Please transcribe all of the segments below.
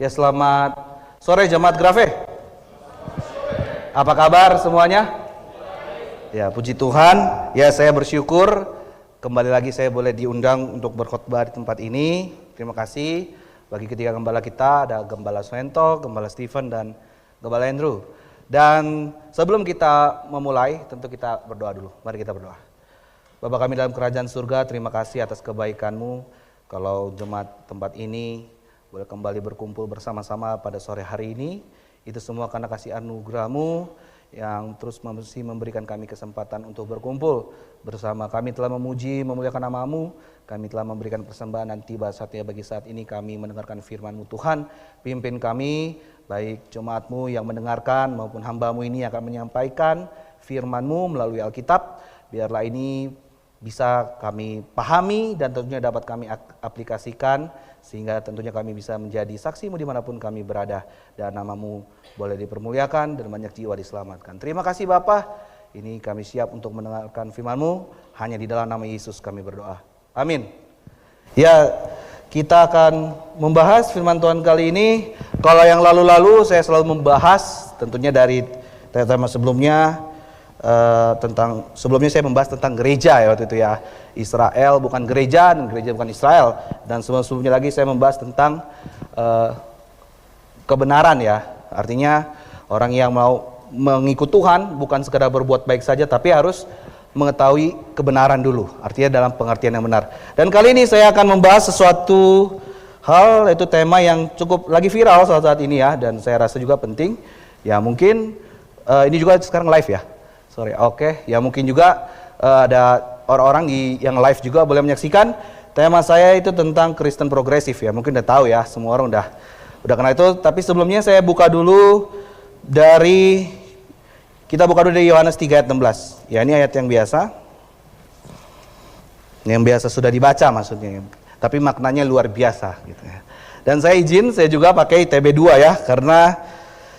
Ya, selamat sore jemaat Grafe. Apa kabar semuanya? Ya, puji Tuhan. Ya, saya bersyukur kembali lagi saya boleh diundang untuk berkhotbah di tempat ini. Terima kasih bagi ketiga gembala kita, ada Gembala Swento, Gembala Stephen, dan Gembala Andrew. Dan sebelum kita memulai, tentu kita berdoa dulu. Mari kita berdoa. Bapa kami dalam kerajaan surga, terima kasih atas kebaikan-Mu. Kalau jemaat tempat ini boleh kembali berkumpul bersama-sama pada sore hari ini, itu semua karena kasih anugerah-Mu yang terus masih memberikan kami kesempatan untuk berkumpul bersama. Kami telah memuji, memuliakan nama-Mu, kami telah memberikan persembahan, dan tiba saatnya bagi saat ini kami mendengarkan firman-Mu. Tuhan, pimpin kami, baik jemaat-Mu yang mendengarkan maupun hamba-Mu ini yang akan menyampaikan firman-Mu melalui Alkitab. Biarlah ini bisa kami pahami dan tentunya dapat kami aplikasikan, sehingga tentunya kami bisa menjadi saksi-Mu dimanapun kami berada, dan nama-Mu boleh dipermuliakan dan banyak jiwa diselamatkan. Terima kasih Bapa, ini kami siap untuk mendengarkan firman-Mu, hanya di dalam nama Yesus kami berdoa, amin. Ya, kita akan membahas firman Tuhan kali ini. Kalau yang lalu-lalu saya selalu membahas tentunya dari tema sebelumnya, sebelumnya saya membahas tentang gereja ya waktu itu ya. Israel bukan gereja dan gereja bukan Israel, dan sebelumnya lagi saya membahas tentang kebenaran ya. Artinya orang yang mau mengikut Tuhan bukan sekedar berbuat baik saja, tapi harus mengetahui kebenaran dulu, artinya dalam pengertian yang benar. Dan kali ini saya akan membahas sesuatu hal, yaitu tema yang cukup lagi viral saat ini ya, dan saya rasa juga penting ya. Mungkin ini juga sekarang live ya. Oke. Ya, mungkin juga ada orang-orang yang live juga boleh menyaksikan. Tema saya itu tentang Kristen progresif ya. Mungkin udah tahu ya, semua orang udah kenal itu. Tapi sebelumnya saya buka dulu dari Yohanes 3 ayat 16. Ya, ini ayat yang biasa. Yang biasa sudah dibaca maksudnya. Tapi maknanya luar biasa gitu ya. Dan saya juga pakai TB2 ya, karena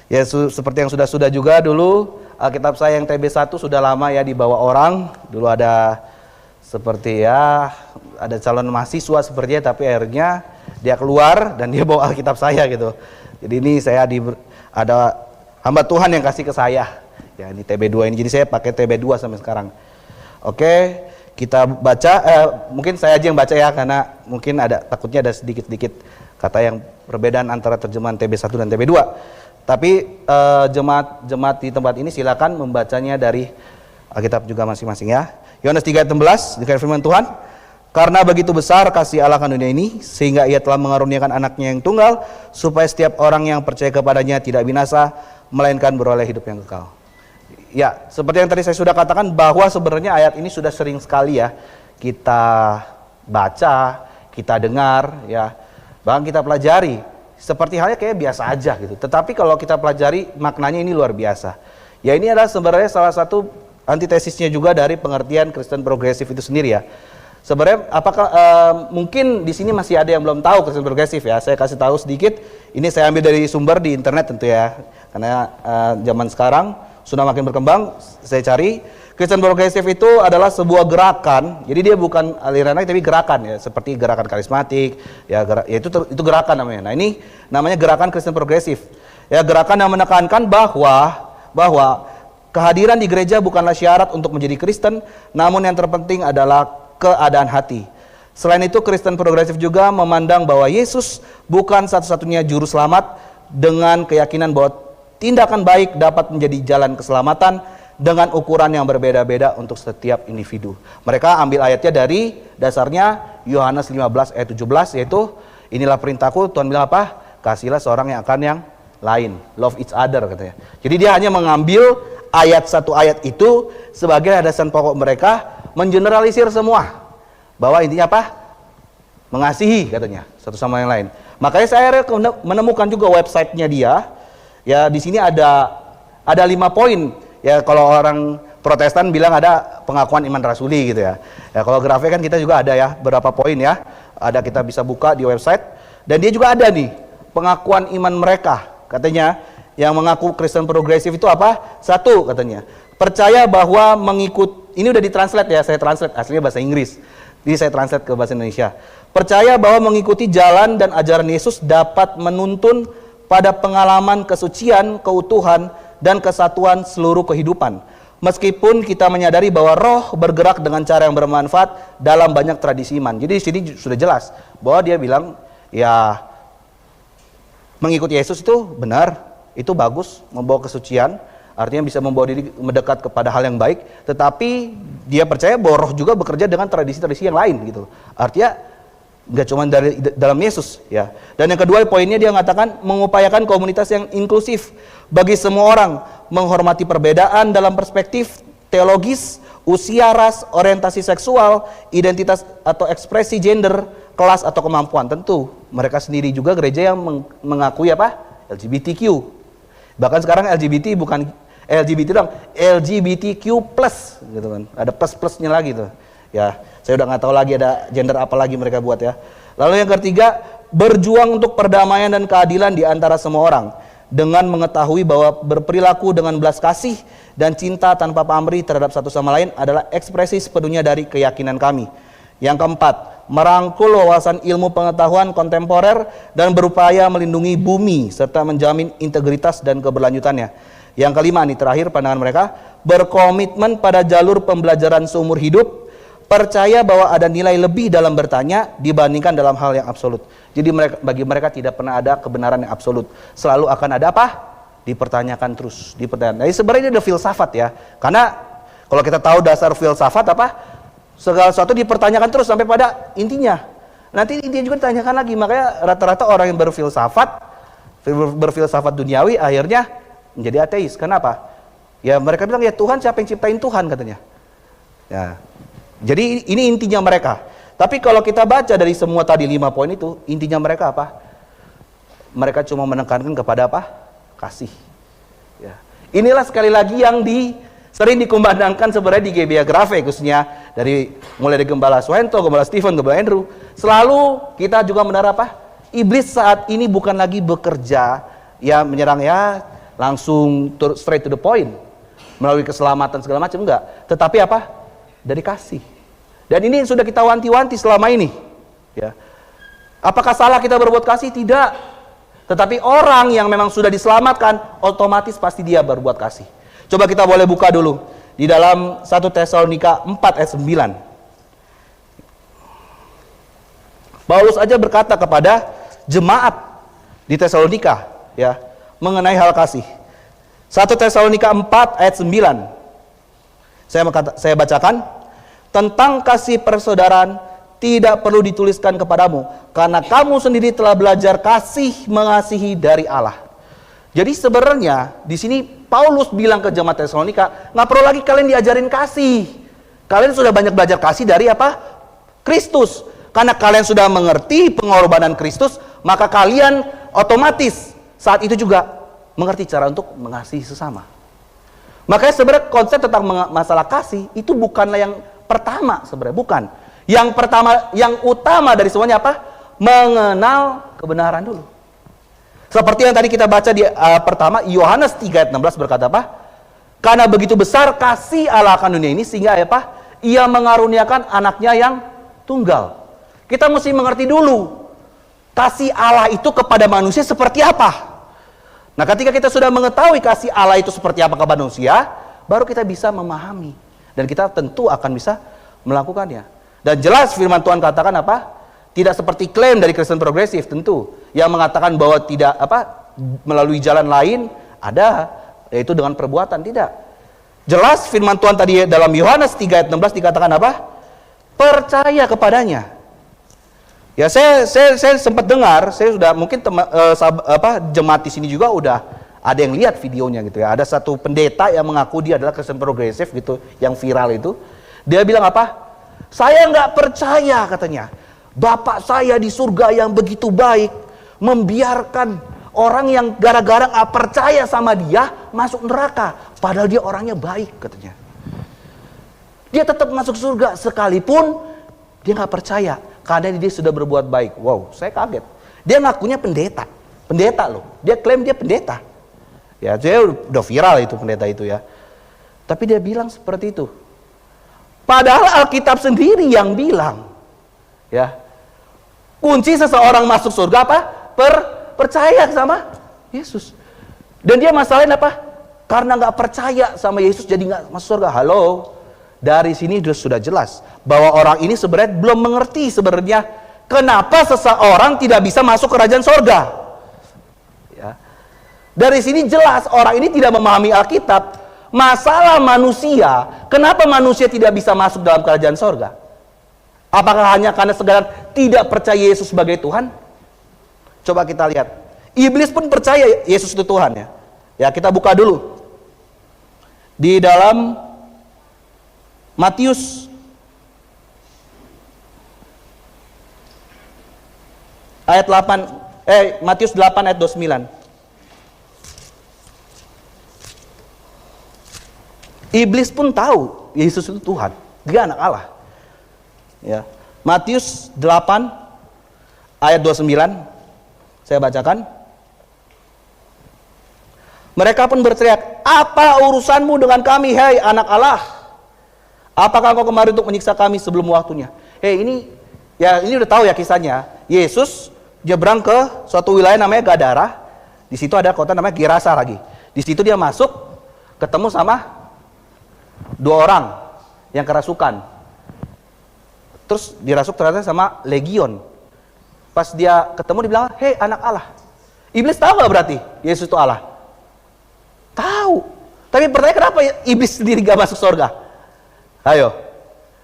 ya seperti yang sudah juga dulu Alkitab saya yang TB1 sudah lama ya dibawa orang. Dulu ada seperti ya, ada calon mahasiswa sepertinya, tapi akhirnya dia keluar dan dia bawa Alkitab saya gitu. Jadi ini saya ada hamba Tuhan yang kasih ke saya. Ya, ini TB2 ini, jadi saya pakai TB2 sampai sekarang. Oke, kita baca, mungkin saya aja yang baca ya, karena mungkin takutnya ada sedikit-sedikit kata yang perbedaan antara terjemahan TB1 dan TB2. Tapi jemaat di tempat ini silakan membacanya dari Alkitab juga masing-masing ya. Yohanes 3 ayat 16, dikatakan firman Tuhan, karena begitu besar kasih Allah akan dunia ini, sehingga ia telah mengaruniakan anaknya yang tunggal, supaya setiap orang yang percaya kepadanya tidak binasa, melainkan beroleh hidup yang kekal. Ya, seperti yang tadi saya sudah katakan, bahwa sebenarnya ayat ini sudah sering sekali ya kita baca, kita dengar ya, bahkan kita pelajari. Seperti halnya kayak biasa aja gitu. Tetapi kalau kita pelajari, maknanya ini luar biasa. Ya, ini adalah sebenarnya salah satu antitesisnya juga dari pengertian Kristen progresif itu sendiri ya. Sebenarnya apakah mungkin di sini masih ada yang belum tahu Kristen progresif ya. Saya kasih tahu sedikit. Ini saya ambil dari sumber di internet tentu ya. Karena zaman sekarang sudah makin berkembang, saya cari. Kristen progresif itu adalah sebuah gerakan, jadi dia bukan aliran lagi tapi gerakan ya, seperti gerakan karismatik ya, itu gerakan namanya. Nah, ini namanya gerakan Kristen progresif. Ya, gerakan yang menekankan bahwa kehadiran di gereja bukanlah syarat untuk menjadi Kristen, namun yang terpenting adalah keadaan hati. Selain itu, Kristen progresif juga memandang bahwa Yesus bukan satu-satunya juru selamat, dengan keyakinan bahwa tindakan baik dapat menjadi jalan keselamatan dengan ukuran yang berbeda-beda untuk setiap individu. Mereka ambil ayatnya dari dasarnya Yohanes 15 ayat 17, yaitu inilah perintahku, Tuhan bilang apa? Kasihilah seorang yang akan yang lain, love each other katanya. Jadi dia hanya mengambil satu ayat itu sebagai landasan pokok mereka, mengeneralisir semua bahwa intinya apa? Mengasihi katanya satu sama yang lain. Makanya saya menemukan juga websitenya dia. Ya, di sini ada 5 poin. Ya, kalau orang Protestan bilang ada pengakuan iman rasuli gitu ya. Ya, kalau Grafe kan kita juga ada ya berapa poin ya. Ada, kita bisa buka di website, dan dia juga ada nih pengakuan iman mereka. Katanya yang mengaku Kristen progresif itu apa? 1 katanya, percaya bahwa mengikut, ini udah ditranslate ya, saya translate aslinya bahasa Inggris. Jadi saya translate ke bahasa Indonesia. Percaya bahwa mengikuti jalan dan ajaran Yesus dapat menuntun pada pengalaman kesucian, keutuhan, dan kesatuan seluruh kehidupan. Meskipun kita menyadari bahwa roh bergerak dengan cara yang bermanfaat dalam banyak tradisi iman. Jadi di sini sudah jelas bahwa dia bilang, ya mengikuti Yesus itu benar, itu bagus, membawa kesucian, artinya bisa membawa diri mendekat kepada hal yang baik. Tetapi dia percaya bahwa roh juga bekerja dengan tradisi-tradisi yang lain gitu. Artinya nggak cuma dari dalam Yesus ya. Dan yang kedua poinnya dia mengatakan mengupayakan komunitas yang inklusif bagi semua orang, menghormati perbedaan dalam perspektif teologis, usia, ras, orientasi seksual, identitas atau ekspresi gender, kelas atau kemampuan. Tentu mereka sendiri juga gereja yang mengakui apa? LGBTQ. Bahkan sekarang LGBT bukan LGBT dong, LGBTQ plus gitu kan. Ada plus-plusnya lagi tuh. Ya, saya udah nggak tahu lagi ada gender apa lagi mereka buat ya. Lalu yang ketiga, berjuang untuk perdamaian dan keadilan di antara semua orang dengan mengetahui bahwa berperilaku dengan belas kasih dan cinta tanpa pamrih terhadap satu sama lain adalah ekspresi sepenuhnya dari keyakinan kami. Yang keempat, merangkul wawasan ilmu pengetahuan kontemporer dan berupaya melindungi bumi serta menjamin integritas dan keberlanjutannya. Yang kelima nih terakhir pandangan mereka, berkomitmen pada jalur pembelajaran seumur hidup, percaya bahwa ada nilai lebih dalam bertanya dibandingkan dalam hal yang absolut. Jadi bagi mereka tidak pernah ada kebenaran yang absolut. Selalu akan ada apa? Dipertanyakan terus, dipertanyakan. Jadi sebenarnya ini ada filsafat ya. Karena kalau kita tahu dasar filsafat apa? Segala sesuatu dipertanyakan terus sampai pada intinya. Nanti intinya juga ditanyakan lagi. Makanya rata-rata orang yang berfilsafat duniawi akhirnya menjadi ateis. Kenapa? Ya mereka bilang ya Tuhan, siapa yang ciptain Tuhan katanya. Ya. Jadi ini intinya mereka. Tapi kalau kita baca dari semua tadi 5 poin itu, intinya mereka apa? Mereka cuma menekankan kepada apa? Kasih. Ya. Inilah sekali lagi yang sering dikumandangkan sebenarnya di GBA Grafe khususnya mulai dari Gembala Swento, Gembala Stephen, Gembala Andrew. Selalu kita juga mendengar apa? Iblis saat ini bukan lagi bekerja ya menyerang ya langsung straight to the point melalui keselamatan segala macam, enggak. Tetapi apa? Dari kasih. Dan ini sudah kita wanti-wanti selama ini ya. Apakah salah kita berbuat kasih? Tidak. Tetapi orang yang memang sudah diselamatkan otomatis pasti dia berbuat kasih. Coba kita boleh buka dulu di dalam 1 Tesalonika 4 ayat 9. Paulus aja berkata kepada jemaat di Tesalonika ya mengenai hal kasih. 1 Tesalonika 4 ayat 9. Saya bacakan, tentang kasih persaudaraan tidak perlu dituliskan kepadamu, karena kamu sendiri telah belajar kasih mengasihi dari Allah. Jadi sebenarnya di sini Paulus bilang ke jemaat Tesalonika, nggak perlu lagi kalian diajarin kasih. Kalian sudah banyak belajar kasih dari apa? Kristus. Karena kalian sudah mengerti pengorbanan Kristus, maka kalian otomatis saat itu juga mengerti cara untuk mengasihi sesama. Makanya sebenarnya konsep tentang masalah kasih itu bukanlah yang pertama sebenarnya, bukan. Yang pertama, yang utama dari semuanya apa? Mengenal kebenaran dulu. Seperti yang tadi kita baca di pertama, Yohanes 3 ayat 16 berkata apa? Karena begitu besar kasih Allah akan dunia ini sehingga apa? Ia mengaruniakan anaknya yang tunggal. Kita mesti mengerti dulu kasih Allah itu kepada manusia seperti apa. Nah, ketika kita sudah mengetahui kasih Allah itu seperti apa kepada manusia, baru kita bisa memahami dan kita tentu akan bisa melakukannya. Dan jelas firman Tuhan katakan apa? Tidak seperti klaim dari Kristen progresif tentu yang mengatakan bahwa tidak apa melalui jalan lain ada, yaitu dengan perbuatan. Tidak. Jelas firman Tuhan tadi dalam Yohanes 3 ayat 16 dikatakan apa? Percaya kepadanya. Ya saya sempat dengar, saya sudah mungkin jemaat di sini juga udah ada yang lihat videonya gitu ya. Ada satu pendeta yang mengaku dia adalah Kristen progresif gitu, yang viral itu. Dia bilang apa? Saya nggak percaya katanya. Bapak saya di surga yang begitu baik membiarkan orang yang gara-gara nggak percaya sama dia masuk neraka, padahal dia orangnya baik katanya. Dia tetap masuk surga sekalipun dia nggak percaya karena dia sudah berbuat baik. Wow, saya kaget. Dia ngakunya pendeta loh. Dia klaim dia pendeta. Ya, dia udah viral itu pendeta itu ya. Tapi dia bilang seperti itu. Padahal Alkitab sendiri yang bilang, ya, Kunci seseorang masuk surga apa? Percaya sama Yesus. Dan dia masalahnya apa? Karena nggak percaya sama Yesus jadi nggak masuk surga. Halo, dari sini sudah jelas bahwa orang ini sebenarnya belum mengerti sebenarnya kenapa seseorang tidak bisa masuk kerajaan surga. Ya. Dari sini jelas orang ini tidak memahami Alkitab. Masalah manusia, kenapa manusia tidak bisa masuk dalam kerajaan surga? Apakah hanya karena sekedar tidak percaya Yesus sebagai Tuhan? Coba kita lihat. Iblis pun percaya Yesus itu Tuhan ya. Ya, kita buka dulu. Di dalam Matius ayat 8, Matius 8 ayat 29. Iblis pun tahu Yesus itu Tuhan. Dia anak Allah. Ya. Matius 8 ayat 29. Saya bacakan. Mereka pun berteriak, "Apa urusanmu dengan kami, hei anak Allah? Apakah kau kemari untuk menyiksa kami sebelum waktunya?" Ini udah tahu ya kisahnya. Yesus nyebrang ke suatu wilayah namanya Gadara. Di situ ada kota namanya Gerasa lagi. Di situ dia masuk, ketemu sama 2 orang yang kerasukan. Terus dirasuk ternyata sama legion. Pas dia ketemu dibilang, "Hei anak Allah." Iblis tahu gak berarti Yesus itu Allah? Tahu. Tapi pertanyaan kenapa iblis sendiri gak masuk surga? Ayo.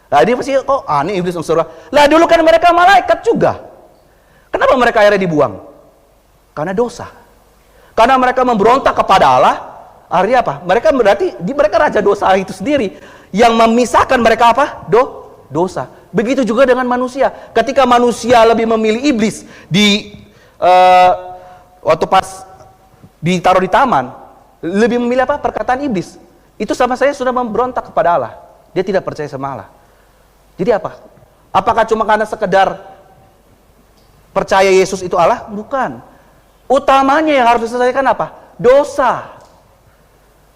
Nah dia pasti kok aneh iblis masuk surga. Lah dulu kan mereka malaikat juga. Kenapa mereka akhirnya dibuang? Karena dosa. Karena mereka memberontak kepada Allah. Artinya apa? Mereka raja dosa itu sendiri. Yang memisahkan mereka apa? Dosa. Begitu juga dengan manusia. Ketika manusia lebih memilih iblis waktu pas ditaruh di taman, lebih memilih apa? Perkataan iblis. Itu sama saya sudah memberontak kepada Allah. Dia tidak percaya sama Allah. Jadi apa? Apakah cuma karena sekedar percaya Yesus itu Allah? Bukan. Utamanya yang harus diselesaikan apa? Dosa.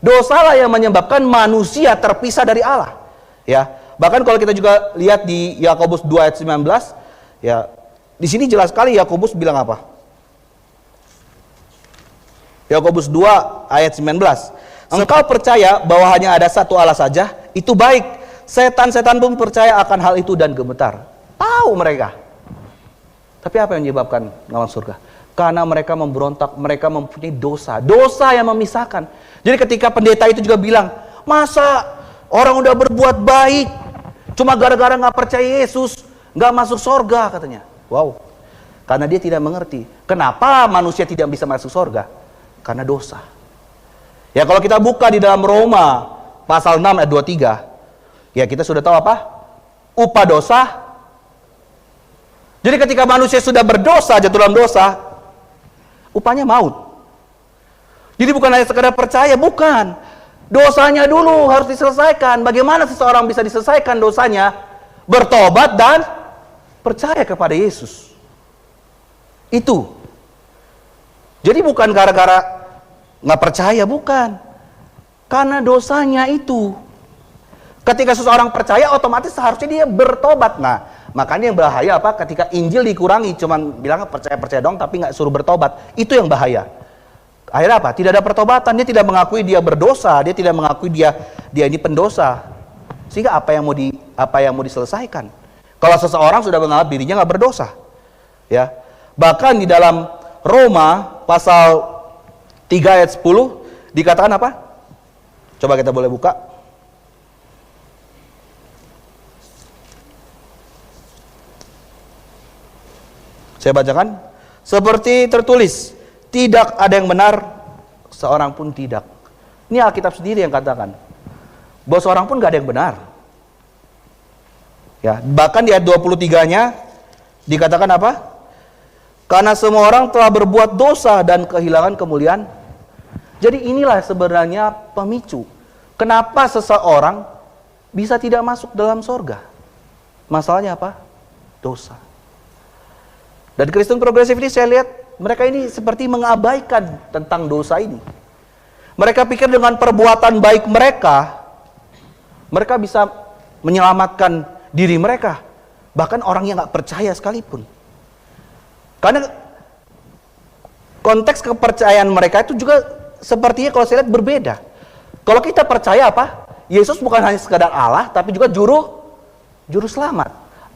Dosalah yang menyebabkan manusia terpisah dari Allah. Ya. Bahkan kalau kita juga lihat di Yakobus 2 ayat 19, ya, di sini jelas sekali Yakobus bilang apa? Yakobus 2 ayat 19. Engkau percaya bahwa hanya ada satu Allah saja, itu baik. Setan-setan pun percaya akan hal itu dan gemetar. Tahu mereka. Tapi apa yang menyebabkan nggak masuk surga? Karena mereka memberontak, mereka mempunyai dosa. Dosa yang memisahkan. Jadi ketika pendeta itu juga bilang, masa orang udah berbuat baik, cuma gara-gara nggak percaya Yesus, nggak masuk surga katanya. Wow. Karena dia tidak mengerti. Kenapa manusia tidak bisa masuk surga? Karena dosa. Ya kalau kita buka di dalam Roma pasal 6 ayat 23, ya kita sudah tahu apa? Upah dosa. Jadi ketika manusia sudah berdosa, jatuh dalam dosa, upahnya maut. Jadi bukan hanya sekedar percaya, bukan. Dosanya dulu harus diselesaikan. Bagaimana seseorang bisa diselesaikan dosanya? Bertobat dan percaya kepada Yesus. Itu. Jadi bukan gara-gara nggak percaya, bukan. Karena dosanya itu. Ketika seseorang percaya, otomatis seharusnya dia bertobat. Nah, makanya yang bahaya apa? Ketika Injil dikurangi, cuman bilang percaya-percaya dong, tapi nggak suruh bertobat. Itu yang bahaya. Akhirnya apa? Tidak ada pertobatan. Dia tidak mengakui dia berdosa. Dia tidak mengakui dia ini pendosa. Sehingga apa yang mau diselesaikan? Kalau seseorang sudah menganggap dirinya nggak berdosa, ya. Bahkan di dalam Roma pasal 3 ayat 10 dikatakan apa? Coba kita boleh buka. Saya bacakan. Seperti tertulis, tidak ada yang benar, seorang pun tidak. Ini Alkitab sendiri yang katakan. Bahwa seorang pun gak ada yang benar. Ya, bahkan di ayat 23-nya dikatakan apa? Karena semua orang telah berbuat dosa dan kehilangan kemuliaan. Jadi inilah sebenarnya pemicu. Kenapa seseorang bisa tidak masuk dalam surga? Masalahnya apa? Dosa. Dan Kristen progresif ini saya lihat mereka ini seperti mengabaikan tentang dosa ini. Mereka pikir dengan perbuatan baik mereka bisa menyelamatkan diri mereka. Bahkan orang yang gak percaya sekalipun. Karena konteks kepercayaan mereka itu juga sepertinya kalau saya lihat berbeda. Kalau kita percaya apa? Yesus bukan hanya sekadar Allah, tapi juga juru selamat.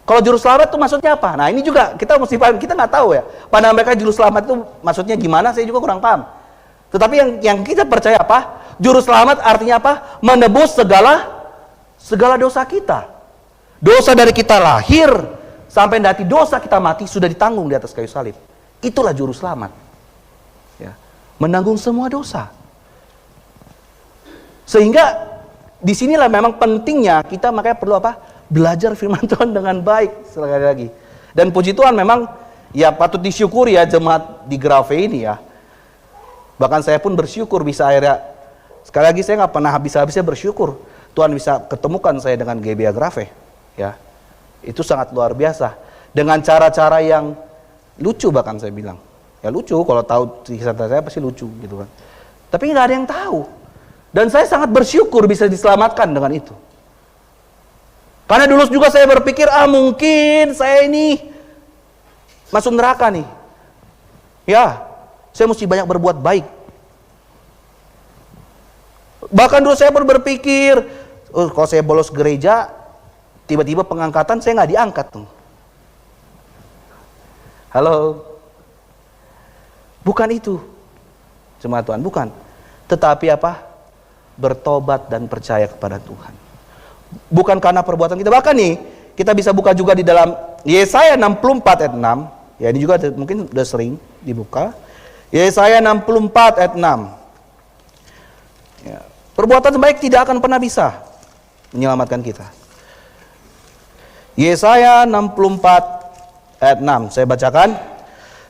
Kalau juru selamat itu maksudnya apa? Nah, ini juga kita mesti paham, kita nggak tahu ya. Pandangan mereka juru selamat itu maksudnya gimana, saya juga kurang paham. Tetapi yang kita percaya apa? Juru selamat artinya apa? Menebus segala dosa kita. Dosa dari kita lahir sampai nanti dosa kita mati sudah ditanggung di atas kayu salib. Itulah juru selamat. Ya. Menanggung semua dosa. Sehingga disinilah memang pentingnya kita makanya perlu apa? Belajar firman Tuhan dengan baik sekali lagi. Dan puji Tuhan memang ya patut disyukuri ya jemaat di Grave ini ya. Bahkan saya pun bersyukur bisa akhirnya, sekali lagi saya nggak pernah habis-habisnya bersyukur Tuhan bisa ketemukan saya dengan GBA Grave ya. Itu sangat luar biasa dengan cara-cara yang lucu, bahkan saya bilang ya lucu, kalau tahu kisah saya pasti lucu gitu kan. Tapi nggak ada yang tahu. Dan saya sangat bersyukur bisa diselamatkan dengan itu. Karena dulu juga saya berpikir, mungkin saya ini masuk neraka nih. Ya, saya mesti banyak berbuat baik. Bahkan dulu saya pun berpikir, kalau saya bolos gereja, tiba-tiba pengangkatan saya nggak diangkat tuh. Halo? Bukan itu. Jemaat Tuhan, bukan. Tetapi apa? Bertobat dan percaya kepada Tuhan. Bukan karena perbuatan kita. Bahkan nih, kita bisa buka juga di dalam Yesaya 64 ayat 6. Ya, ini juga mungkin udah sering dibuka. Yesaya 64 ayat 6. Ya, perbuatan baik tidak akan pernah bisa menyelamatkan kita. Yesaya 64 ayat 6. Saya bacakan.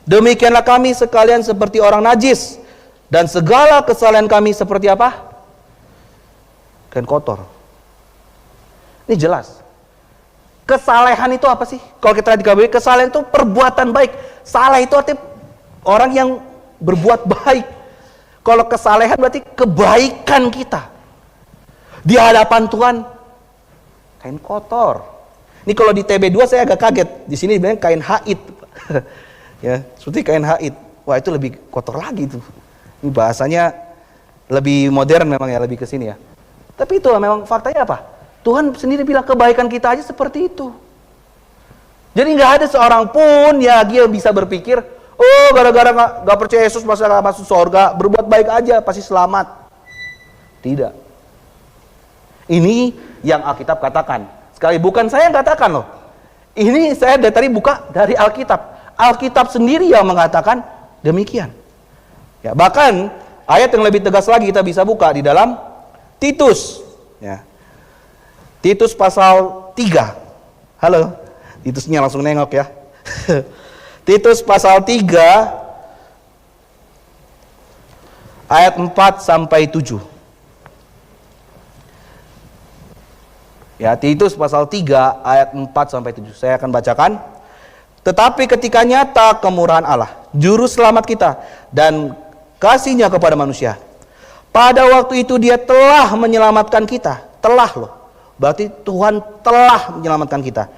Demikianlah kami sekalian seperti orang najis, dan segala kesalahan kami seperti apa? Kain kotor. Ini jelas. Kesalehan itu apa sih? Kalau kita lihat di KBB, kesalehan itu perbuatan baik. Salah itu artinya orang yang berbuat baik. Kalau kesalehan berarti kebaikan kita. Di hadapan Tuhan, kain kotor. Ini kalau di TB2 saya agak kaget. Di sini sebenarnya kain haid. Ya, seperti kain haid. Wah, itu lebih kotor lagi tuh. Ini bahasanya lebih modern memang ya, lebih ke sini ya. Tapi itulah memang faktanya apa? Tuhan sendiri bilang kebaikan kita aja seperti itu. Jadi nggak ada seorang pun ya dia bisa berpikir, oh gara-gara nggak percaya Yesus masa nggak masuk surga, berbuat baik aja pasti selamat. Tidak. Ini yang Alkitab katakan. Sekali bukan saya yang katakan loh. Ini saya dari tadi buka dari Alkitab. Alkitab sendiri yang mengatakan demikian. Ya, bahkan ayat yang lebih tegas lagi kita bisa buka di dalam Titus, ya. Titus pasal 3. Halo, Titusnya langsung nengok ya. Titus pasal 3 ayat 4 sampai 7. Ya, Titus pasal 3 ayat 4 sampai 7. Saya akan bacakan. Tetapi ketika nyata kemurahan Allah, juru selamat kita dan kasih-Nya kepada manusia, pada waktu itu Dia telah menyelamatkan kita. Telah loh. Berarti Tuhan telah menyelamatkan kita.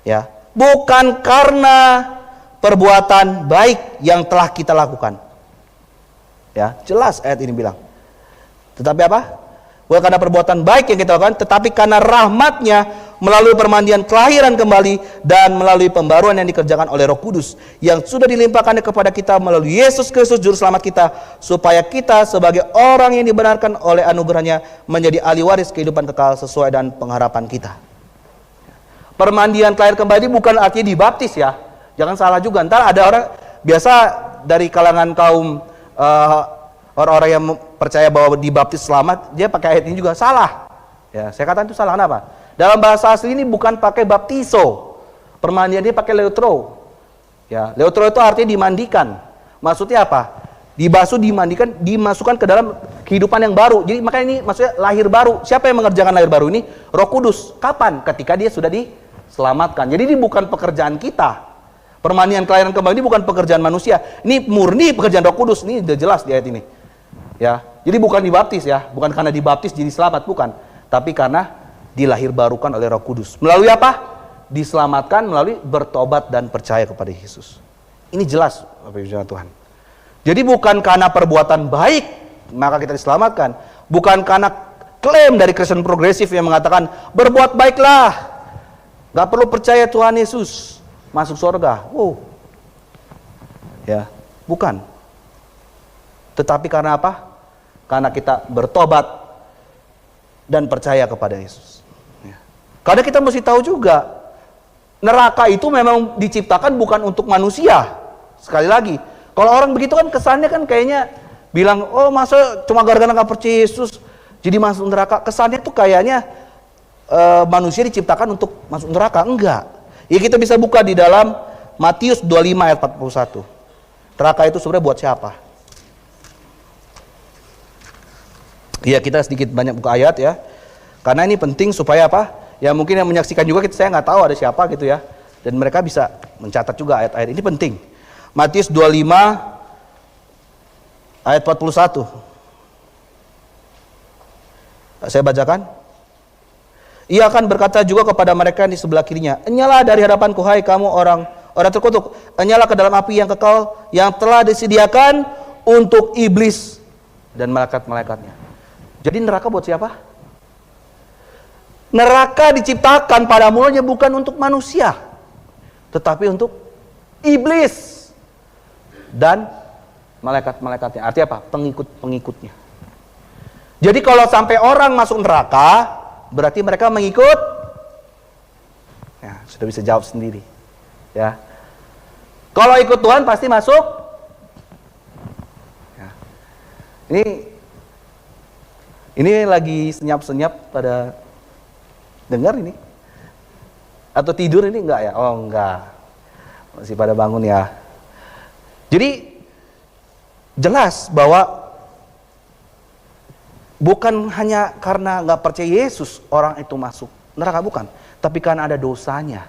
Ya, bukan karena perbuatan baik yang telah kita lakukan. Ya, jelas ayat ini bilang. Tetapi apa? Bukan karena perbuatan baik yang kita lakukan, tetapi karena rahmat-Nya melalui permandian kelahiran kembali dan melalui pembaruan yang dikerjakan oleh Roh Kudus yang sudah dilimpahkannya kepada kita melalui Yesus Kristus juru selamat kita, supaya kita sebagai orang yang dibenarkan oleh anugerah-Nya menjadi ahli waris kehidupan kekal sesuai dengan pengharapan kita. Permandian kelahiran kembali bukan artinya dibaptis ya. Jangan salah juga. Ntar ada orang biasa dari kalangan kaum orang-orang yang percaya bahwa dibaptis selamat, dia pakai ayat ini juga salah. Ya, saya katakan itu salah. Kenapa? Dalam bahasa asli ini bukan pakai baptiso. Permandian dia pakai leutro. Ya, leutro itu artinya dimandikan. Maksudnya apa? Dibasuh, dimandikan, dimasukkan ke dalam kehidupan yang baru. Jadi makanya ini maksudnya lahir baru. Siapa yang mengerjakan lahir baru ini? Roh Kudus. Kapan? Ketika dia sudah diselamatkan. Jadi ini bukan pekerjaan kita. Permandian kelahiran kembali ini bukan pekerjaan manusia. Ini murni pekerjaan Roh Kudus. Ini udah jelas di ayat ini. Ya, jadi bukan dibaptis ya, bukan karena dibaptis jadi selamat, bukan. Tapi karena dilahirbarukan oleh Roh Kudus. Melalui apa? Diselamatkan melalui bertobat dan percaya kepada Yesus. Ini jelas Bapak Ibu Tuhan. Jadi bukan karena perbuatan baik maka kita diselamatkan. Bukan karena klaim dari Kristen progresif yang mengatakan berbuat baiklah, gak perlu percaya Tuhan Yesus, masuk surga. Ya, bukan. Tetapi karena apa? Karena kita bertobat dan percaya kepada Yesus. Ya. Karena kita mesti tahu juga, neraka itu memang diciptakan bukan untuk manusia. Sekali lagi, kalau orang begitu kan kesannya kan kayaknya bilang, oh masa cuma gara-gara gak percaya Yesus jadi masuk neraka. Kesannya tuh kayaknya manusia diciptakan untuk masuk neraka. Enggak. Ya kita bisa buka di dalam Matius 25 ayat 41. Neraka itu sebenarnya buat siapa? Ya kita sedikit banyak buka ayat ya. Karena ini penting supaya apa? Ya mungkin yang menyaksikan juga saya nggak tahu ada siapa gitu ya. Dan mereka bisa mencatat juga ayat-ayat ini penting. Matius 25 ayat 41. Saya bacakan. Ia akan berkata juga kepada mereka di sebelah kirinya, "Enyalah dari hadapanku hai kamu orang terkutuk, enyalah ke dalam api yang kekal yang telah disediakan untuk iblis dan malaikat-malaikatnya." Jadi neraka buat siapa? Neraka diciptakan pada mulanya bukan untuk manusia, tetapi untuk iblis dan malaikat-malaikatnya. Artinya apa? Pengikut-pengikutnya. Jadi kalau sampai orang masuk neraka, berarti mereka mengikut. Ya, sudah bisa jawab sendiri. Ya. Kalau ikut Tuhan pasti masuk. Ya. Ini lagi senyap-senyap pada dengar ini. Atau tidur ini enggak ya? Oh enggak. Masih pada bangun ya. Jadi jelas bahwa bukan hanya karena nggak percaya Yesus orang itu masuk neraka, bukan, tapi karena ada dosanya.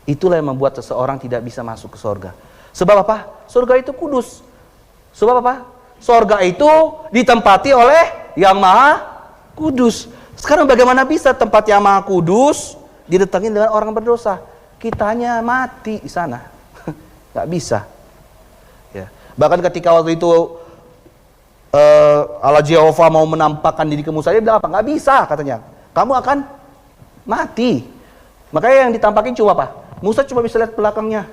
Itulah yang membuat seseorang tidak bisa masuk ke surga. Sebab apa? Surga itu kudus. Sebab apa? Surga itu ditempati oleh yang maha kudus. Sekarang bagaimana bisa tempat yang maha kudus didatangi dengan orang berdosa? Kitanya mati di sana. Nggak bisa. Ya. Bahkan ketika waktu itu Allah Jehovah mau menampakkan diri ke Musa, dia bilang apa? Nggak bisa katanya. Kamu akan mati. Makanya yang ditampakin cuma apa? Musa cuma bisa lihat belakangnya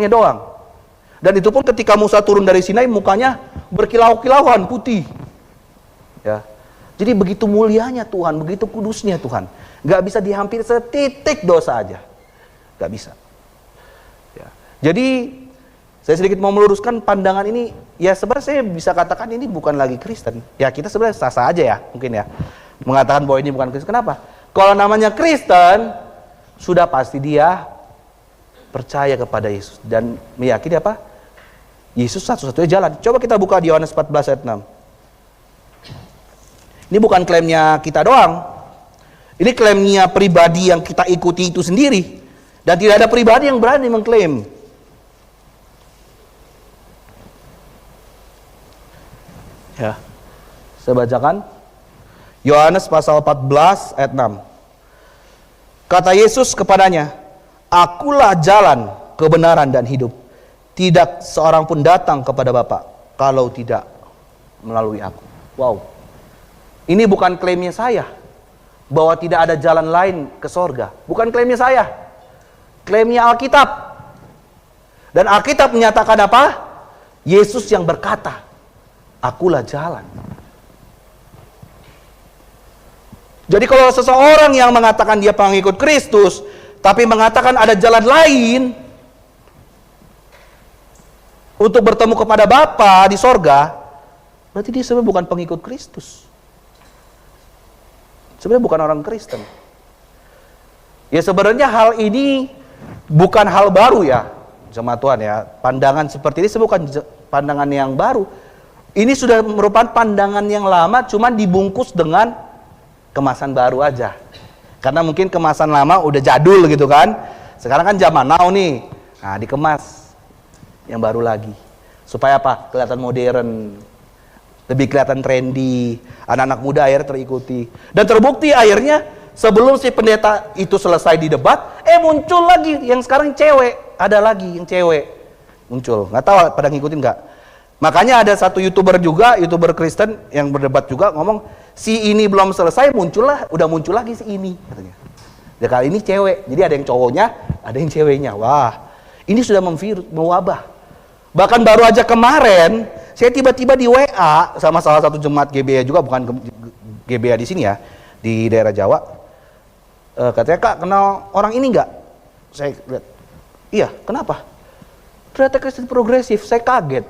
doang. Dan itu pun ketika Musa turun dari Sinai, mukanya berkilau-kilauan putih. Ya. Jadi begitu mulianya Tuhan, begitu kudusnya Tuhan. Nggak bisa dihampiri setitik dosa aja. Nggak bisa. Ya. Jadi saya sedikit mau meluruskan pandangan ini. Ya sebenarnya saya bisa katakan ini bukan lagi Kristen. Ya kita sebenarnya sah-sah aja ya mungkin ya. Mengatakan bahwa ini bukan Kristen. Kenapa? Kalau namanya Kristen, sudah pasti dia percaya kepada Yesus. Dan meyakini apa? Yesus satu-satunya jalan. Coba kita buka di Yohanes 14 ayat 6. Ini bukan klaimnya kita doang. Ini klaimnya pribadi yang kita ikuti itu sendiri. Dan tidak ada pribadi yang berani mengklaim. Ya, saya bacakan Yohanes pasal 14 ayat 6. Kata Yesus kepadanya, "Akulah jalan, kebenaran dan hidup. Tidak seorang pun datang kepada Bapa kalau tidak melalui aku." Wow. Ini bukan klaimnya saya bahwa tidak ada jalan lain ke sorga. Bukan klaimnya saya. Klaimnya Alkitab. Dan Alkitab menyatakan apa? Yesus yang berkata, "Akulah jalan." Jadi kalau seseorang yang mengatakan dia pengikut Kristus, tapi mengatakan ada jalan lain untuk bertemu kepada Bapa di sorga, berarti dia sebenarnya bukan pengikut Kristus. Sebenarnya bukan orang Kristen. Ya sebenarnya hal ini bukan hal baru ya, jemaat Tuhan ya. Pandangan seperti ini bukan pandangan yang baru. Ini sudah merupakan pandangan yang lama, cuman dibungkus dengan kemasan baru aja. Karena mungkin kemasan lama udah jadul gitu kan. Sekarang kan zaman now nih. Nah, dikemas yang baru lagi. Supaya apa? Kelihatan modern. Lebih kelihatan trendy. Anak-anak muda akhirnya terikuti. Dan terbukti akhirnya sebelum si pendeta itu selesai di debat, muncul lagi yang sekarang cewek. ada lagi yang cewek muncul. Nggak tahu pada ngikutin nggak? Makanya ada satu YouTuber juga, YouTuber Kristen yang berdebat juga ngomong, si ini belum selesai udah muncul lagi si ini katanya. Ya kali ini cewek, jadi ada yang cowoknya, ada yang ceweknya. Wah, ini sudah mewabah. Bahkan baru aja kemarin, saya tiba-tiba di WA sama salah satu jemaat GBA juga, bukan GBA di sini ya, di daerah Jawa. Katanya, Kak, kenal orang ini nggak? Saya lihat, iya, kenapa? Ternyata Kristen progresif, saya kaget.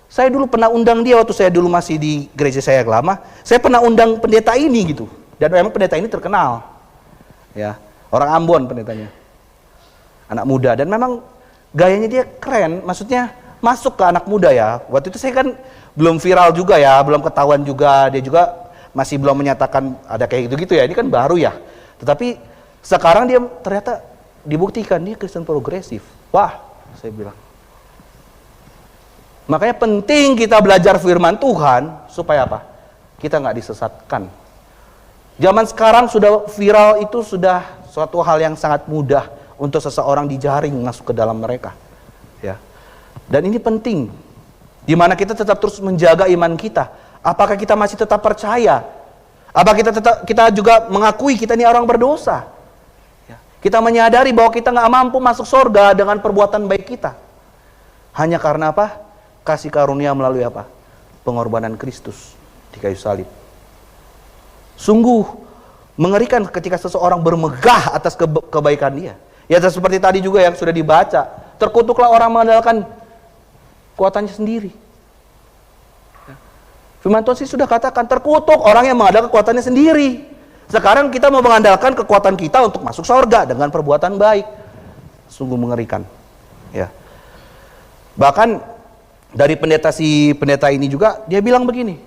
Saya dulu pernah undang dia waktu saya dulu masih di gereja saya yang lama. Saya pernah undang pendeta ini gitu. Dan memang pendeta ini terkenal. Ya, orang Ambon pendetanya. Anak muda dan memang gayanya dia keren, maksudnya masuk ke anak muda ya. Waktu itu saya kan belum viral juga ya, belum ketahuan juga. Dia juga masih belum menyatakan ada kayak gitu-gitu ya. Ini kan baru ya. Tetapi sekarang dia ternyata dibuktikan dia Kristen progresif. Wah, saya bilang. Makanya penting kita belajar firman Tuhan supaya apa? Kita nggak disesatkan. Zaman sekarang sudah viral itu sudah suatu hal yang sangat mudah untuk seseorang dijaring masuk ke dalam mereka. Ya. Dan ini penting. Di mana kita tetap terus menjaga iman kita. Apakah kita masih tetap percaya? Apakah kita juga mengakui kita ini orang berdosa? Ya. Kita menyadari bahwa kita nggak mampu masuk surga dengan perbuatan baik kita. Hanya karena apa? Kasih karunia melalui apa? Pengorbanan Kristus di kayu salib. Sungguh mengerikan ketika seseorang bermegah atas kebaikan dia. Ya seperti tadi juga yang sudah dibaca. Terkutuklah orang mengandalkan kuatannya sendiri. Firman Tuhan sih sudah katakan, terkutuk orang yang mengandalkan kekuatannya sendiri. Sekarang kita mau mengandalkan kekuatan kita untuk masuk surga dengan perbuatan baik. Sungguh mengerikan. Ya. Bahkan dari pendeta ini juga dia bilang begini,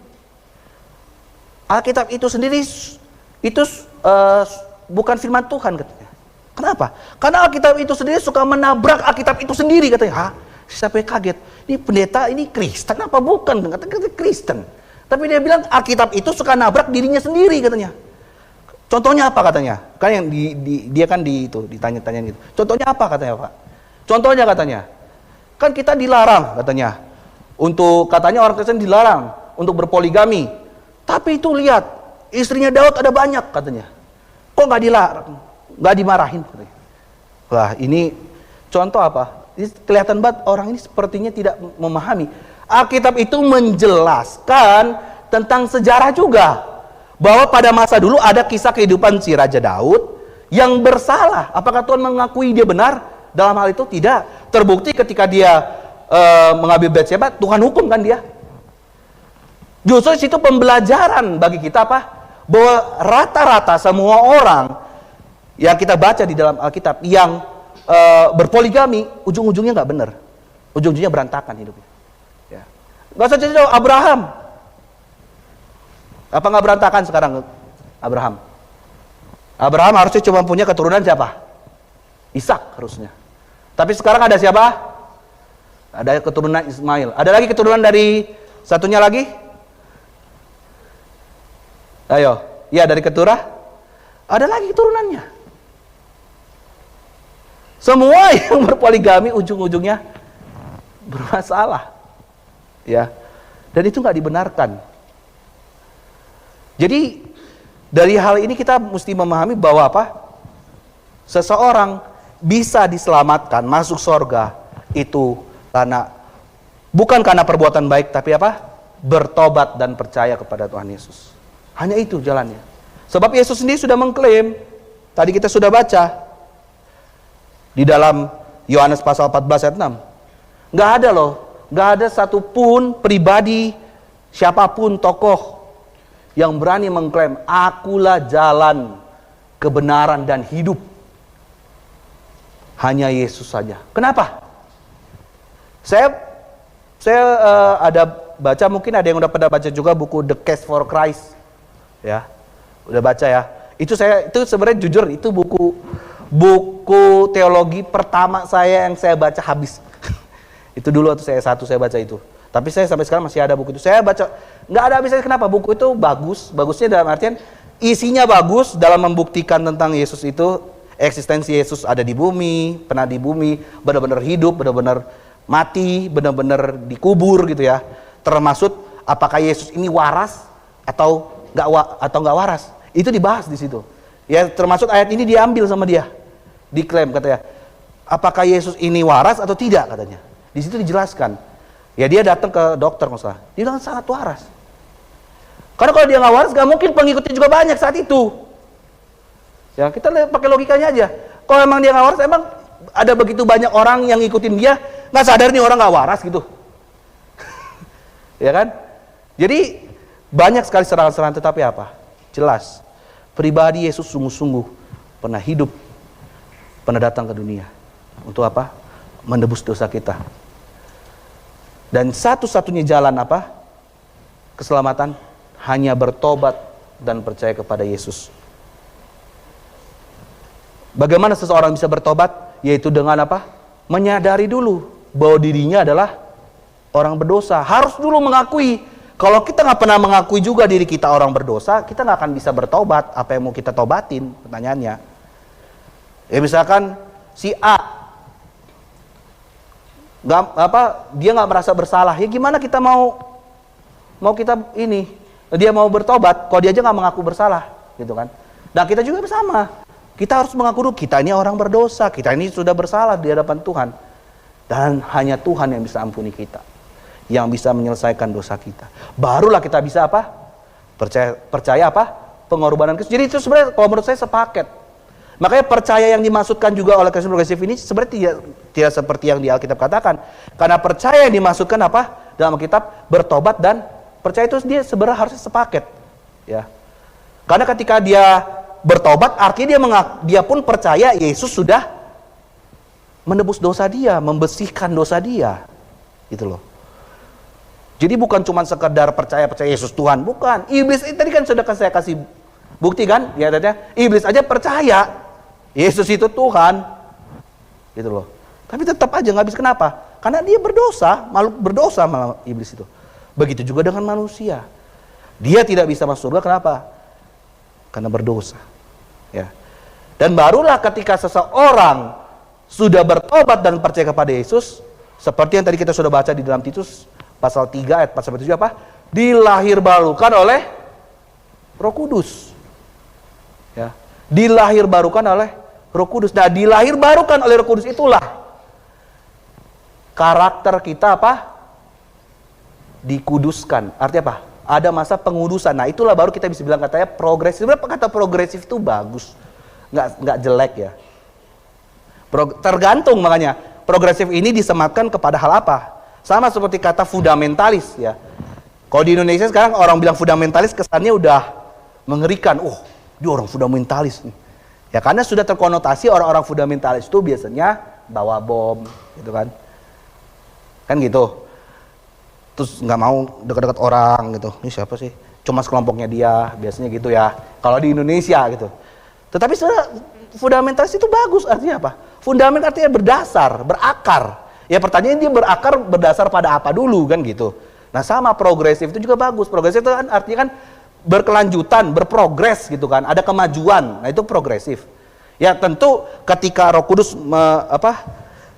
Alkitab itu sendiri itu bukan firman Tuhan katanya. Kenapa? Karena Alkitab itu sendiri suka menabrak Alkitab itu sendiri katanya. Hah? Siapa yang kaget? Ini pendeta ini Kristen apa bukan? Katanya Kristen. Tapi dia bilang Alkitab itu suka nabrak dirinya sendiri katanya. Contohnya apa katanya? Kan yang dia kan ditanya-tanya gitu. Contohnya apa katanya, Pak? Contohnya katanya, kan kita dilarang katanya. Katanya orang Kristen dilarang untuk berpoligami. Tapi itu lihat, istrinya Daud ada banyak katanya. Kok nggak dilarang? Nggak dimarahin katanya. Wah, ini contoh apa? Ini kelihatan banget orang ini sepertinya tidak memahami. Alkitab itu menjelaskan tentang sejarah juga. Bahwa pada masa dulu ada kisah kehidupan si Raja Daud yang bersalah. Apakah Tuhan mengakui dia benar? Dalam hal itu tidak. Terbukti ketika dia mengambil Batsyeba, Tuhan hukum kan dia. Justru situ pembelajaran bagi kita apa? Bahwa rata-rata semua orang yang kita baca di dalam Alkitab yang berpoligami, ujung-ujungnya nggak benar. Ujung-ujungnya berantakan hidupnya. Ya. Nggak usah cerita Abraham. Apa nggak berantakan sekarang Abraham? Abraham harusnya cuma punya keturunan siapa? Ishak harusnya. Tapi sekarang ada siapa? Ada keturunan Ismail. Ada lagi keturunan dari satunya lagi? Ayo, ya dari Keturah. Ada lagi keturunannya. Semua yang berpoligami ujung-ujungnya bermasalah. Ya. Dan itu nggak dibenarkan. Jadi dari hal ini kita mesti memahami bahwa apa? Seseorang bisa diselamatkan masuk surga itu bukan karena perbuatan baik, tapi apa? Bertobat dan percaya kepada Tuhan Yesus. Hanya itu jalannya. Sebab Yesus sendiri sudah mengklaim, tadi kita sudah baca di dalam Yohanes pasal 14 ayat 6. Nggak ada loh, nggak ada satupun pribadi, siapapun tokoh yang berani mengklaim, akulah jalan, kebenaran dan hidup. Hanya Yesus saja. Kenapa? Saya ada baca, mungkin ada yang udah pada baca juga buku The Case for Christ. Ya. Udah baca ya. Itu sebenarnya jujur itu buku teologi pertama yang saya baca habis. Itu dulu waktu saya baca itu. Tapi saya sampai sekarang masih ada buku itu. Saya baca nggak ada habisnya. Kenapa? Buku itu bagusnya dalam artian isinya bagus dalam membuktikan tentang Yesus itu. eksistensi Yesus ada di bumi, pernah di bumi, benar-benar hidup, benar-benar mati, benar-benar dikubur gitu ya. Termasuk apakah Yesus ini waras atau nggak waras? Itu dibahas di situ. Ya, termasuk ayat ini diambil sama dia, diklaim katanya, apakah Yesus ini waras atau tidak katanya. Di situ dijelaskan. Ya dia datang ke dokter nggak salah, dia bilang sangat waras. Karena kalau dia nggak waras, nggak mungkin pengikutnya juga banyak saat itu. Ya kita pakai logikanya aja. Kalau emang dia nggak waras, emang ada begitu banyak orang yang ngikutin dia, nggak sadar nih orang nggak waras gitu. Ya kan? Jadi banyak sekali serangan-serangan, tetapi apa? Jelas, pribadi Yesus sungguh-sungguh pernah hidup, pernah datang ke dunia. Untuk apa? Menebus dosa kita. Dan satu-satunya jalan apa? Keselamatan hanya bertobat dan percaya kepada Yesus. Bagaimana seseorang bisa bertobat? Yaitu dengan apa? Menyadari dulu bahwa dirinya adalah orang berdosa. Harus dulu mengakui. Kalau kita nggak pernah mengakui juga diri kita orang berdosa, kita nggak akan bisa bertobat. Apa yang mau kita tobatin? Pertanyaannya. Ya misalkan si A dia nggak merasa bersalah. Ya gimana kita mau kita ini? Dia mau bertobat, kalau dia aja nggak mengaku bersalah, gitu kan? Nah kita juga bersama. Kita harus mengaku dulu, kita ini orang berdosa, kita ini sudah bersalah di hadapan Tuhan. Dan hanya Tuhan yang bisa ampuni kita, yang bisa menyelesaikan dosa kita. Barulah kita bisa apa? Percaya apa? Pengorbanan Kristus. Jadi itu sebenarnya kalau menurut saya sepaket. Makanya percaya yang dimaksudkan juga oleh Kristen progresif ini sebenarnya tidak seperti yang di Alkitab katakan. Karena percaya yang dimaksudkan apa? Dalam Alkitab bertobat dan percaya itu dia sebenarnya harusnya sepaket. Ya. Karena ketika dia bertobat, artinya dia pun percaya Yesus sudah menebus dosa dia, membersihkan dosa dia, gitu loh. Jadi bukan cuma sekedar percaya Yesus Tuhan, bukan. Iblis tadi kan sudah saya kasih bukti kan, ya katanya iblis aja percaya Yesus itu Tuhan, gitu loh. Tapi tetap aja nggak bisa. Kenapa? Karena dia berdosa, makhluk berdosa malah iblis itu. Begitu juga dengan manusia. Dia tidak bisa masuk surga, kenapa? Karena berdosa. Ya. Dan barulah ketika seseorang sudah bertobat dan percaya kepada Yesus, seperti yang tadi kita sudah baca di dalam Titus pasal 3 ayat 4-7 apa? Dilahirbarukan oleh Roh Kudus. Ya. Dilahirbarukan oleh Roh Kudus. Nah, dilahirbarukan oleh Roh Kudus itulah karakter kita apa? Dikuduskan. Artinya apa? Ada masa pengudusan. Nah, itulah baru kita bisa bilang katanya progresif. Sebenarnya kata progresif itu bagus. Nggak jelek ya. Tergantung makanya. Progresif ini disematkan kepada hal apa? Sama seperti kata fundamentalis ya. Kalau di Indonesia sekarang orang bilang fundamentalis kesannya udah mengerikan. Oh, dia orang fundamentalis nih. Ya karena sudah terkonotasi orang-orang fundamentalis itu biasanya bawa bom gitu kan. Kan gitu. Terus nggak mau dekat-dekat orang gitu. Ini siapa sih? Cuma sekelompoknya dia, biasanya gitu ya. Kalau di Indonesia gitu. Tetapi sebenarnya fundamentalis itu bagus, artinya apa? Fundament artinya berdasar, berakar. Ya pertanyaan dia berakar berdasar pada apa dulu kan gitu. Nah sama progresif itu juga bagus. Progresif itu kan artinya kan berkelanjutan, berprogres gitu kan. Ada kemajuan. Nah itu progresif. Ya tentu ketika Roh Kudus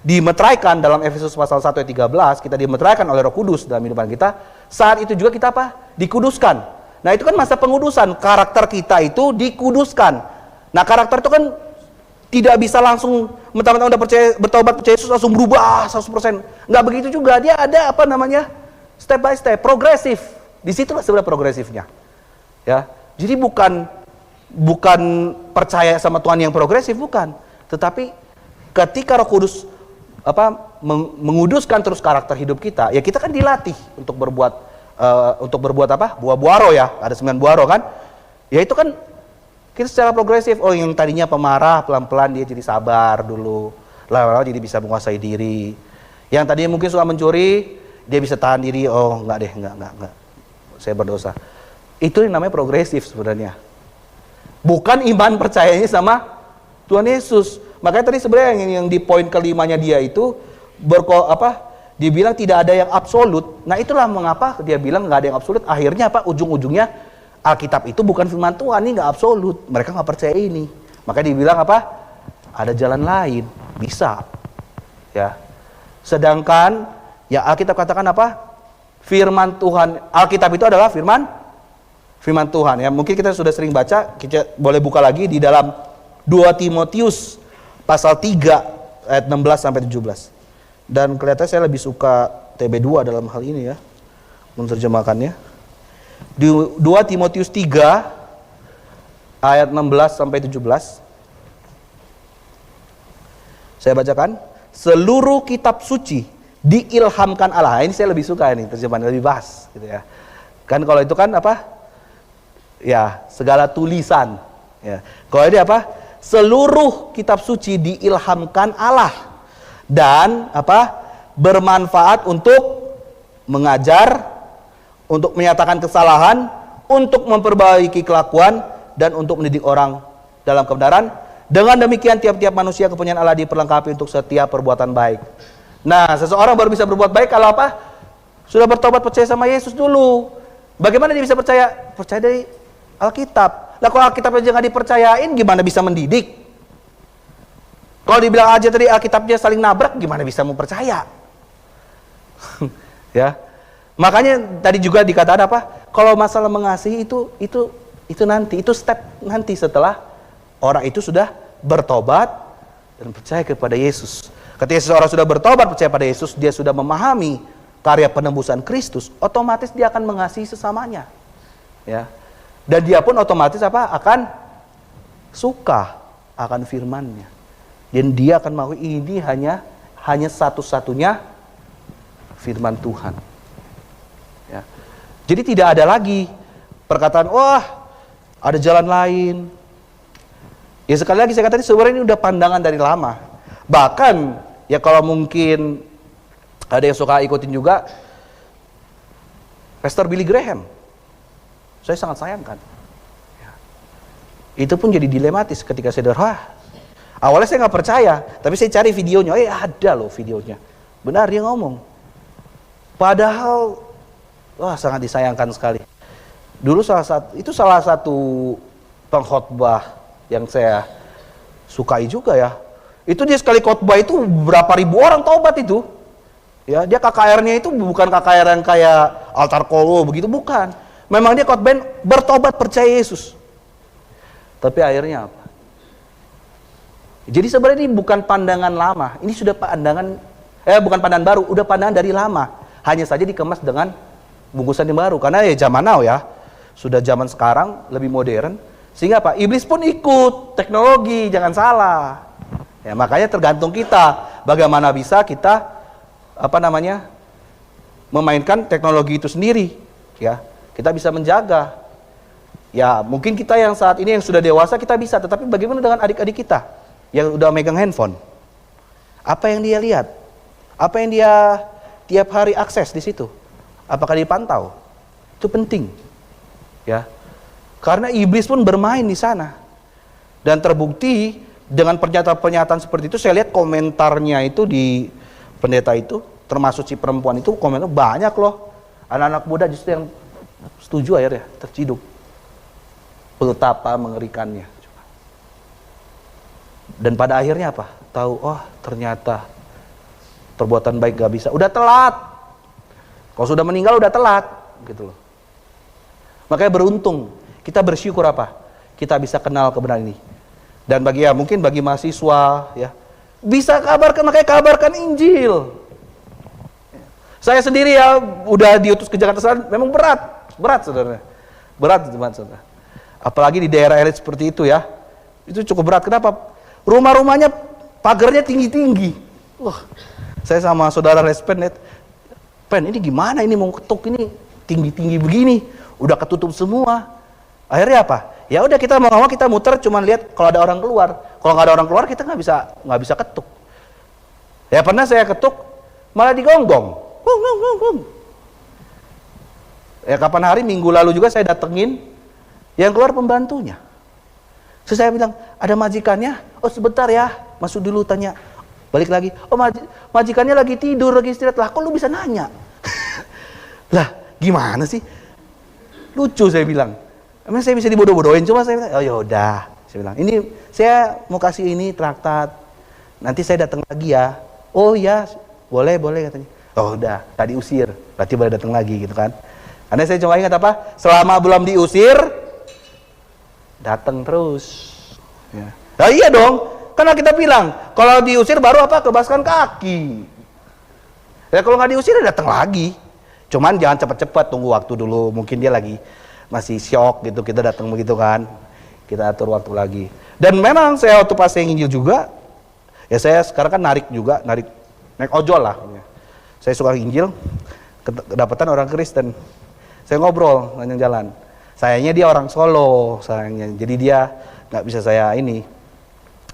dimeteraikan dalam Efesus pasal 1 ayat 13, kita dimeteraikan oleh Roh Kudus dalam kehidupan kita, saat itu juga kita apa? Dikuduskan. Nah itu kan masa pengudusan, karakter kita itu dikuduskan. Nah karakter itu kan tidak bisa langsung mentang-mentang udah bertobat percaya Yesus langsung berubah 100%. Nggak begitu juga, dia ada apa namanya? Step by step, progresif. Disitulah sebenarnya progresifnya. Ya, jadi bukan percaya sama Tuhan yang progresif, bukan. Tetapi ketika Roh Kudus menguduskan terus karakter hidup kita, ya kita kan dilatih untuk berbuat apa? Buah-buah roh ya, ada 9 buah roh kan? Ya itu kan kita secara progresif. Oh yang tadinya pemarah, pelan-pelan dia jadi sabar dulu, lama-lama jadi bisa menguasai diri. Yang tadinya mungkin suka mencuri, dia bisa tahan diri. Oh enggak deh, enggak, saya berdosa. Itu yang namanya progresif sebenarnya. Bukan iman percayanya sama Tuhan Yesus. Makanya tadi sebenarnya yang di poin kelimanya dia itu dia bilang tidak ada yang absolut. Nah itulah mengapa dia bilang nggak ada yang absolut. Akhirnya apa? Ujung-ujungnya Alkitab itu bukan firman Tuhan, ini nggak absolut. Mereka nggak percaya ini. Makanya dibilang apa? ada jalan lain, bisa. Ya. Sedangkan ya Alkitab katakan apa? Firman Tuhan. Alkitab itu adalah firman Tuhan ya. Mungkin kita sudah sering baca, kita boleh buka lagi di dalam 2 Timotius pasal 3 ayat 16 sampai 17. Dan kelihatannya saya lebih suka TB2 dalam hal ini ya, menerjemahkannya. Di 2 Timotius 3 ayat 16 sampai 17. Saya bacakan, seluruh kitab suci diilhamkan Allah. Ini saya lebih suka ini, terjemahan lebih bahas gitu ya. Kan kalau itu kan apa? Ya, segala tulisan ya. Kalau ini apa? Seluruh kitab suci diilhamkan Allah dan apa? Bermanfaat untuk mengajar, untuk menyatakan kesalahan, untuk memperbaiki kelakuan, dan untuk mendidik orang dalam kebenaran. Dengan demikian tiap-tiap manusia kepunyaan Allah diperlengkapi untuk setiap perbuatan baik. Nah, seseorang baru bisa berbuat baik kalau apa? Sudah bertobat, percaya sama Yesus dulu. Bagaimana dia bisa percaya? Percaya dari Alkitab. Lah kalau Alkitab aja nggak dipercayain, gimana bisa mendidik? Kalau dibilang aja tadi Alkitabnya saling nabrak, gimana bisa mau percaya? Ya. Makanya tadi juga dikatakan apa? Kalau masalah mengasihi itu nanti, itu step nanti setelah orang itu sudah bertobat dan percaya kepada Yesus. Ketika seseorang sudah bertobat percaya pada Yesus, dia sudah memahami karya penebusan Kristus, otomatis dia akan mengasihi sesamanya. Ya. Dan dia pun otomatis apa? Akan suka akan firman-Nya. Dan dia akan mau ini hanya satu-satunya firman Tuhan. Ya. Jadi tidak ada lagi perkataan, wah ada jalan lain. Ya sekali lagi saya katakan sebenarnya ini udah pandangan dari lama. Bahkan ya kalau mungkin ada yang suka ikutin juga, Pastor Billy Graham, saya sangat sayangkan. Ya. Itu pun jadi dilematis ketika saya dengar, awalnya saya nggak percaya, tapi saya cari videonya, ada loh videonya. Benar dia ngomong. Padahal, wah sangat disayangkan sekali. Dulu salah satu pengkhotbah yang saya sukai juga ya. Itu dia sekali khotbah itu berapa ribu orang taubat itu. Ya, dia KKR-nya itu bukan KKR yang kayak altar kolo begitu, bukan. Memang dia khotbah bertobat percaya Yesus. Tapi akhirnya apa? Jadi sebenarnya ini bukan pandangan lama. Ini sudah bukan pandangan baru, udah pandangan dari lama. Hanya saja dikemas dengan bungkusan yang baru. Karena ya zaman now ya, sudah zaman sekarang lebih modern. Sehingga apa? Iblis pun ikut teknologi, jangan salah. Ya, makanya tergantung kita bagaimana bisa kita memainkan teknologi itu sendiri. Ya, kita bisa menjaga. Ya, mungkin kita yang saat ini yang sudah dewasa kita bisa, tetapi bagaimana dengan adik-adik kita yang udah megang handphone? Apa yang dia lihat? Apa yang dia tiap hari akses di situ? Apakah dipantau? Itu penting. Ya. Karena iblis pun bermain di sana. Dan terbukti dengan pernyataan-pernyataan seperti itu, saya lihat komentarnya itu di pendeta itu, termasuk si perempuan itu, komentar banyak loh. Anak-anak muda justru yang setuju akhirnya, terciduk. Betapa mengerikannya. Dan pada akhirnya apa? Tahu, oh ternyata perbuatan baik gak bisa. Udah telat. Kalau sudah meninggal udah telat. Gitu loh. Makanya beruntung. Kita bersyukur apa? Kita bisa kenal kebenaran ini. Dan mungkin bagi mahasiswa ya, bisa kabarkan, makanya kabarkan Injil. Saya sendiri ya udah diutus ke Jakarta Selatan, memang berat saudara. Berat teman saudara. Apalagi di daerah elit seperti itu ya. Itu cukup berat. Kenapa? Rumah-rumahnya pagarnya tinggi-tinggi. Wah, saya sama saudara Respen, Pen ini gimana ini mau ketuk ini tinggi-tinggi begini, udah ketutup semua. Akhirnya apa? Ya udah kita mau kita muter, cuman lihat kalau ada orang keluar. Kalau nggak ada orang keluar kita nggak bisa ketuk. Ya pernah saya ketuk malah digonggong. Ya kapan hari minggu lalu juga saya datengin yang keluar pembantunya. Terus saya bilang ada majikannya. Oh sebentar ya, masuk dulu tanya. Balik lagi. Oh majikannya lagi tidur, lagi istirahat. Lah kok lu bisa nanya? Lah gimana sih? Lucu saya bilang. Emang saya bisa dibodoh-bodohin, cuma saya bilang, oh yaudah, saya bilang, ini saya mau kasih ini traktat. Nanti saya datang lagi ya. Oh ya, boleh katanya. Oh udah, tadi usir, berarti boleh datang lagi gitu kan. Karena saya cuma ingat apa? Selama belum diusir, datang terus. Ya. Nah iya dong, karena kita bilang kalau diusir baru apa? Kebaskan kaki. Ya kalau nggak diusir ya datang lagi. Cuman jangan cepat-cepat, tunggu waktu dulu. Mungkin dia lagi masih syok gitu, kita datang begitu kan. Kita atur waktu lagi. Dan memang saya waktu pas saya nginjil juga, ya saya sekarang kan naik ojol lah. Saya suka nginjil, kedapatan orang Kristen. Saya ngobrol panjang jalan. Sayangnya dia orang Solo, sayangnya. Jadi dia nggak bisa saya ini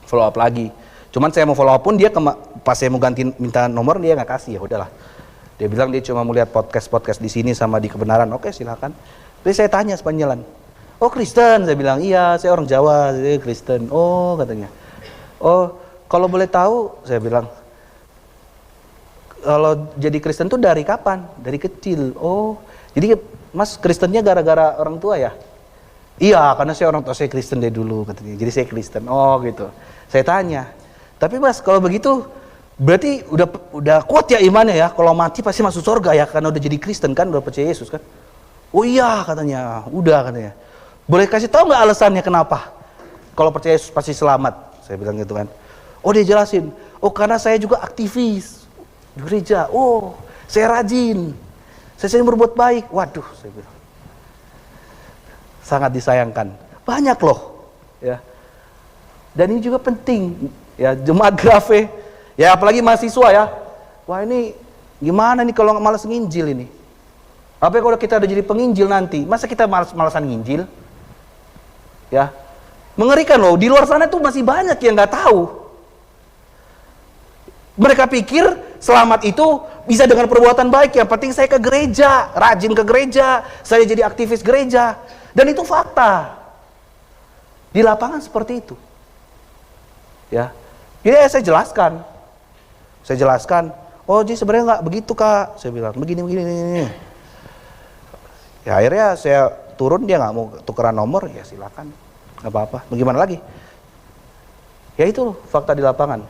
follow up lagi. Cuman saya mau follow up pun dia pas saya mau ganti minta nomor dia nggak kasih, ya udahlah. Dia bilang dia cuma mau lihat podcast di sini sama di Kebenaran. Oke, silakan. Terus saya tanya sepanjang jalan. Oh Kristen, saya bilang iya, saya orang Jawa, saya Kristen. Oh katanya. Oh kalau boleh tahu, saya bilang. Kalau jadi Kristen tuh dari kapan? Dari kecil. Oh, jadi Mas Kristennya gara-gara orang tua ya? Iya, karena saya orang tua saya Kristen dari dulu katanya. Jadi saya Kristen. Oh gitu. Saya tanya. Tapi Mas kalau begitu berarti udah kuat ya imannya ya? Kalau mati pasti masuk surga ya? Karena udah jadi Kristen kan, udah percaya Yesus kan? Oh iya katanya. Udah katanya. Boleh kasih tahu nggak alasannya kenapa? Kalau percaya Yesus pasti selamat. Saya bilang gitu kan. Oh dia jelasin. Oh karena saya juga aktivis di gereja. Oh, saya rajin. Saya sering berbuat baik. Waduh, saya bilang. Sangat disayangkan. Banyak loh, ya. Dan ini juga penting, ya, jemaat Grafe. Ya, apalagi mahasiswa ya. Wah, ini gimana nih kalau malas nginjil ini? Apa kalau kita udah jadi penginjil nanti? Masa kita malas-malasan nginjil? Ya. Mengerikan loh, di luar sana tuh masih banyak yang nggak tahu. Mereka pikir selamat itu bisa dengan perbuatan baik. Yang penting saya ke gereja, rajin ke gereja, saya jadi aktivis gereja. Dan itu fakta. Di lapangan seperti itu. Ya. Jadi saya jelaskan. Saya jelaskan, oh jadi sebenarnya nggak begitu Kak. Saya bilang, begini. Ya akhirnya saya turun, dia nggak mau tukeran nomor, ya silakan. Nggak apa-apa. Bagaimana lagi? Ya itu fakta di lapangan.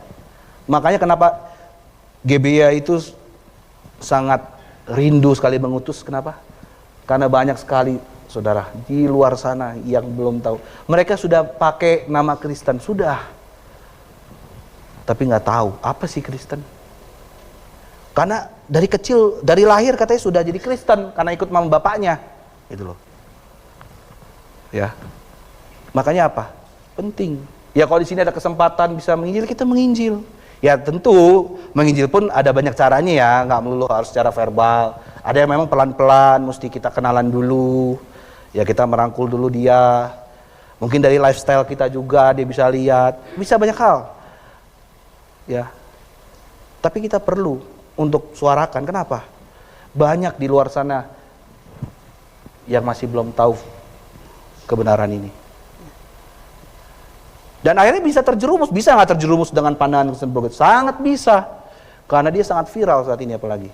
Makanya kenapa GBA itu sangat rindu sekali mengutus, kenapa? Karena banyak sekali saudara di luar sana yang belum tahu. Mereka sudah pakai nama Kristen, sudah. Tapi nggak tahu, apa sih Kristen? Karena dari kecil, dari lahir katanya sudah jadi Kristen, karena ikut mama bapaknya. Gitu loh. Ya. Makanya apa? Penting. Ya kalau di sini ada kesempatan bisa menginjil, kita menginjil. Ya tentu menginjil pun ada banyak caranya ya, nggak melulu harus secara verbal. Ada yang memang pelan-pelan, mesti kita kenalan dulu. Ya kita merangkul dulu dia. Mungkin dari lifestyle kita juga dia bisa lihat, bisa banyak hal. Ya. Tapi kita perlu untuk suarakan, kenapa? Banyak di luar sana yang masih belum tahu kebenaran ini. Dan akhirnya bisa terjerumus, bisa nggak terjerumus dengan pandangan Kristen Bogor? Sangat bisa, karena dia sangat viral saat ini apalagi.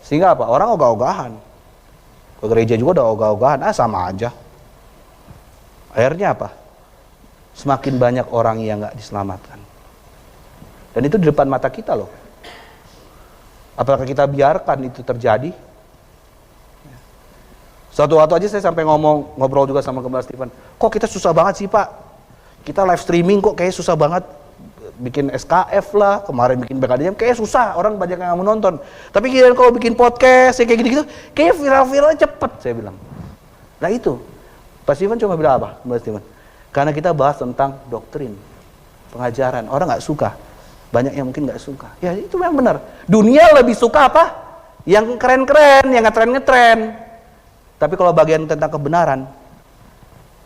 Sehingga apa? Orang ogah-ogahan, ke gereja juga udah ogah-ogahan, sama aja. Akhirnya apa? Semakin banyak orang yang nggak diselamatkan. Dan itu di depan mata kita loh. Apakah kita biarkan itu terjadi? Suatu waktu aja saya sampai ngobrol juga sama Gembala Stephen. Kok kita susah banget sih Pak? Kita live streaming kok kayak susah banget, bikin SKF lah, kemarin bikin BKDM kayak susah, orang banyak yang nggak mau nonton. Tapi kira kalau bikin podcast kayak gitu-gitu, kayak viral-viralnya cepet, saya bilang. Nah itu, Pak Steven cuma bilang apa, Pak Steven? Karena kita bahas tentang doktrin, pengajaran, orang nggak suka, banyak yang mungkin nggak suka. Ya itu memang benar. Dunia lebih suka apa? Yang keren-keren, yang ngetren-ngetren. Tapi kalau bagian tentang kebenaran,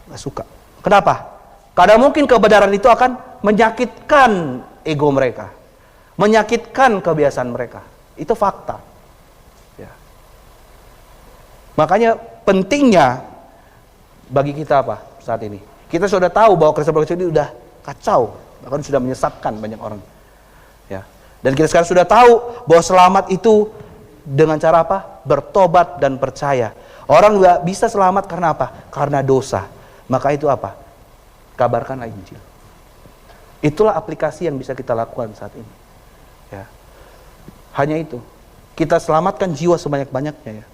nggak suka. Kenapa? Karena mungkin kebenaran itu akan menyakitkan ego mereka, menyakitkan kebiasaan mereka. Itu fakta. Ya. Makanya pentingnya bagi kita apa saat ini? Kita sudah tahu bahwa Kristen ini udah kacau, bahkan sudah menyesatkan banyak orang. Ya. Dan kita sekarang sudah tahu bahwa selamat itu dengan cara apa? Bertobat dan percaya. Orang nggak bisa selamat karena apa? Karena dosa. Maka itu apa? Kabarkanlah Injil. Itulah aplikasi yang bisa kita lakukan saat ini. Ya. Hanya itu. Kita selamatkan jiwa sebanyak-banyaknya ya.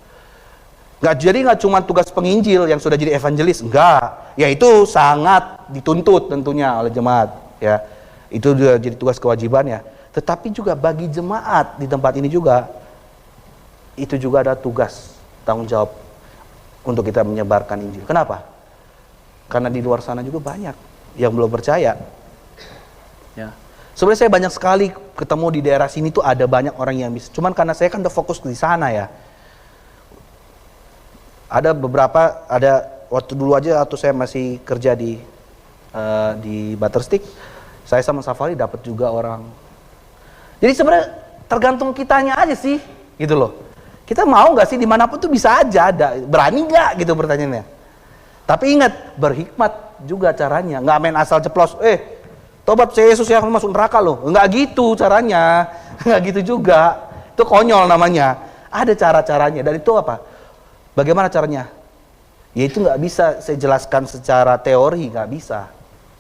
Jadi nggak cuma tugas penginjil yang sudah jadi evangelis, enggak. Ya itu sangat dituntut tentunya oleh jemaat. Ya, itu sudah jadi tugas kewajibannya. Tetapi juga bagi jemaat di tempat ini juga, itu juga ada tugas tanggung jawab untuk kita menyebarkan Injil. Kenapa? Karena di luar sana juga banyak yang belum percaya. Ya. Sebenarnya saya banyak sekali ketemu di daerah sini tuh ada banyak orang yang bisa. Cuman karena saya kan udah fokus di sana ya. Ada beberapa, waktu dulu aja waktu saya masih kerja di Butterstick, saya sama Safari dapat juga orang. Jadi sebenarnya tergantung kitanya aja sih, gitu loh. Kita mau nggak sih dimanapun tuh bisa aja ada, berani nggak gitu pertanyaannya. Tapi ingat, berhikmat juga caranya, nggak main asal ceplos. Tobat Yesus yang masuk neraka loh, nggak gitu caranya, nggak gitu juga. Itu konyol namanya. Ada cara-caranya dan itu apa? Bagaimana caranya? Ya itu nggak bisa saya jelaskan secara teori, nggak bisa.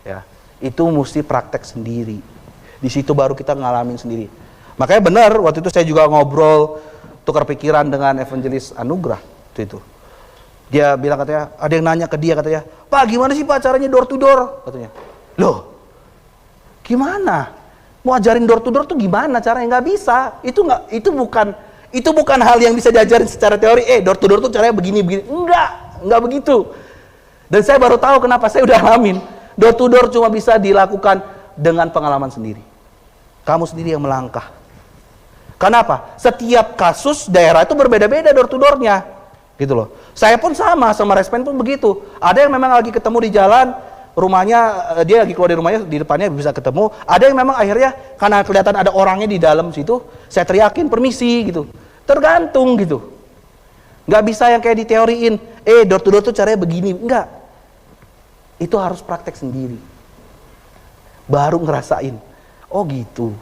Ya, itu mesti praktek sendiri. Di situ baru kita ngalamin sendiri. Makanya benar, waktu itu saya juga ngobrol, tukar pikiran dengan evangelis Anugrah itu. Dia bilang katanya, ada yang nanya ke dia katanya, Pak gimana sih Pak caranya door to door? Katanya, loh gimana? Mau ajarin door to door tuh gimana caranya? Nggak bisa. Itu bukan hal yang bisa diajarin secara teori. Door to door tuh caranya begini. Enggak begitu. Dan saya baru tahu kenapa saya udah alamin. Door to door cuma bisa dilakukan dengan pengalaman sendiri. Kamu sendiri yang melangkah. Kenapa? Setiap kasus daerah itu berbeda-beda door to door-nya. Gitu loh. Saya pun sama Respen pun begitu. Ada yang memang lagi ketemu di jalan, rumahnya, dia lagi keluar dari rumahnya, di depannya bisa ketemu. Ada yang memang akhirnya karena kelihatan ada orangnya di dalam situ, saya teriakin permisi gitu. Tergantung gitu. Nggak bisa yang kayak diteoriin, door to door tuh caranya begini. Enggak. Itu harus praktek sendiri. Baru ngerasain. Oh gitu.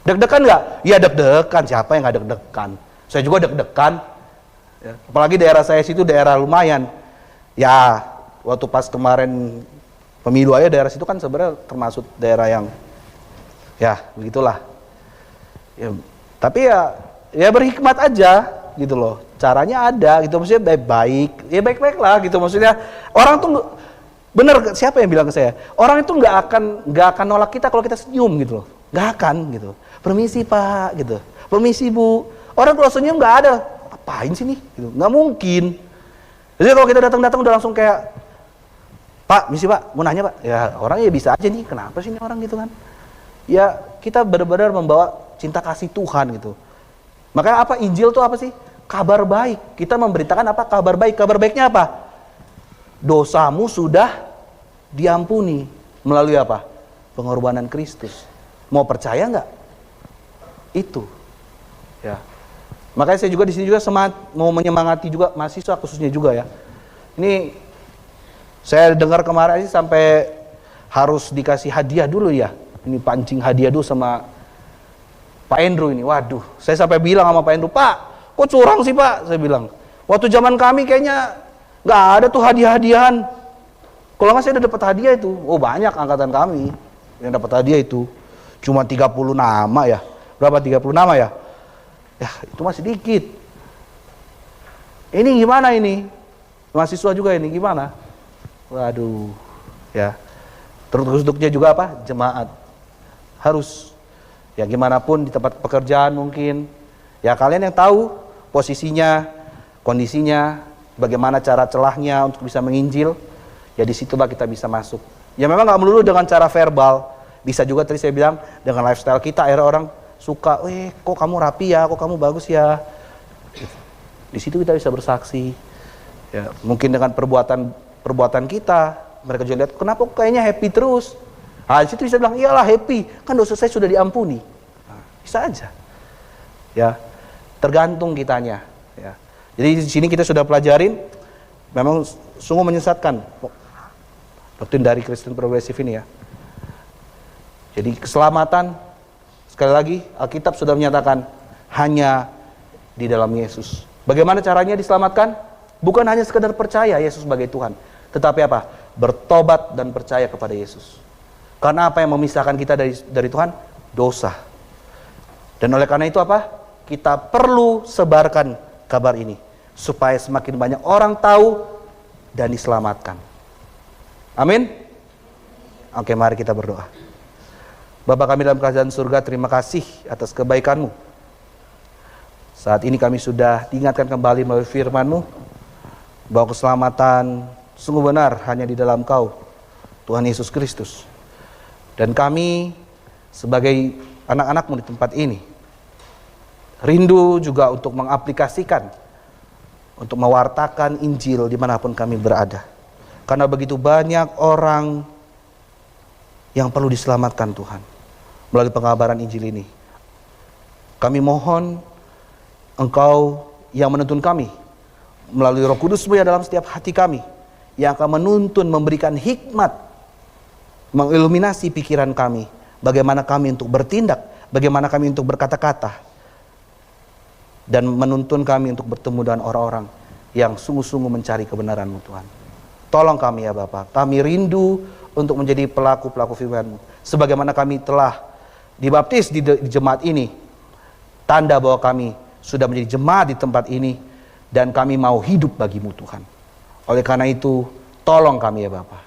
Deg-degan nggak? Ya deg-degan. Siapa yang nggak deg-degan? Saya juga deg-degan. Ya, apalagi daerah saya situ daerah lumayan. Ya, waktu pas kemarin pemilu aja daerah situ kan sebenarnya termasuk daerah yang ya begitulah. Ya, tapi ya berhikmat aja gitu loh. Caranya ada gitu, maksudnya baik-baik. Ya baik-baik lah gitu, maksudnya orang tuh bener, siapa yang bilang ke saya? Orang itu nggak akan nolak kita kalau kita senyum gitu loh. Nggak akan gitu. Permisi Pak gitu. Permisi Bu. Orang kalau senyum nggak ada. Apain sih nih? Gitu. Nggak mungkin. Jadi kalau kita datang-datang udah langsung kayak Pak, misi Pak, mau nanya Pak. Ya orang ya bisa aja nih, kenapa sih ini orang gitu kan. Ya kita benar-benar membawa cinta kasih Tuhan gitu. Makanya apa? Injil itu apa sih? Kabar baik. Kita memberitakan apa? Kabar baik. Kabar baiknya apa? Dosamu sudah diampuni. Melalui apa? Pengorbanan Kristus. Mau percaya nggak? Itu. Ya. Makanya saya juga di sini juga semangat, mau menyemangati juga mahasiswa khususnya juga ya. Ini saya dengar kemarin sih sampai harus dikasih hadiah dulu ya. Ini pancing hadiah dulu sama Pak Andrew ini. Waduh, saya sampai bilang sama Pak Andrew, Pak, kok curang sih Pak? Saya bilang, waktu zaman kami kayaknya nggak ada tuh hadiah-hadiahan. Kalau nggak saya udah dapat hadiah itu. Oh banyak angkatan kami yang dapat hadiah itu. Cuma 30 nama ya. Berapa 30 nama ya? Ya itu masih dikit. Ini gimana ini? Mahasiswa juga ini gimana? Waduh, ya. Terus untuknya juga apa? Jemaat. Harus. Ya gimana pun di tempat pekerjaan mungkin. Ya kalian yang tahu posisinya, kondisinya, bagaimana cara celahnya untuk bisa menginjil. Ya disitulah kita bisa masuk. Ya memang nggak melulu dengan cara verbal. Bisa juga tadi saya bilang dengan lifestyle kita. Akhirnya orang suka, kok kamu rapi ya, kok kamu bagus ya. Di situ kita bisa bersaksi. Ya, mungkin dengan perbuatan kita, mereka juga lihat, kenapa kayaknya happy terus. Di situ bisa bilang, iyalah happy, kan dosa saya sudah diampuni. Bisa aja. Ya, tergantung kitanya. Ya. Jadi di sini kita sudah pelajarin, memang sungguh menyesatkan doktrin dari Kristen progresif ini ya. Jadi keselamatan, sekali lagi Alkitab sudah menyatakan hanya di dalam Yesus. Bagaimana caranya diselamatkan? Bukan hanya sekedar percaya Yesus sebagai Tuhan, tetapi apa? Bertobat dan percaya kepada Yesus. Karena apa yang memisahkan kita dari Tuhan? Dosa. Dan oleh karena itu apa? Kita perlu sebarkan kabar ini supaya semakin banyak orang tahu dan diselamatkan. Amin. Oke, mari kita berdoa. Bapa kami dalam kerajaan surga, terima kasih atas kebaikan-Mu. Saat ini kami sudah diingatkan kembali melalui firman-Mu bahwa keselamatan sungguh benar hanya di dalam Kau, Tuhan Yesus Kristus. Dan kami sebagai anak-anak-Mu di tempat ini rindu juga untuk mengaplikasikan, untuk mewartakan Injil dimanapun kami berada. Karena begitu banyak orang yang perlu diselamatkan Tuhan melalui pengabaran Injil ini. Kami mohon Engkau yang menuntun kami melalui Roh Kudus-Mu yang dalam setiap hati kami, yang akan menuntun, memberikan hikmat, mengiluminasi pikiran kami, bagaimana kami untuk bertindak, bagaimana kami untuk berkata-kata, dan menuntun kami untuk bertemu dengan orang-orang yang sungguh-sungguh mencari kebenaran-Mu Tuhan. Tolong kami ya Bapa, kami rindu untuk menjadi pelaku-pelaku firman-Mu. Sebagaimana kami telah dibaptis di jemaat ini, tanda bahwa kami sudah menjadi jemaat di tempat ini, dan kami mau hidup bagi-Mu Tuhan. Oleh karena itu, tolong kami ya Bapa.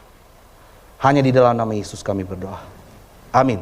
Hanya di dalam nama Yesus kami berdoa. Amin.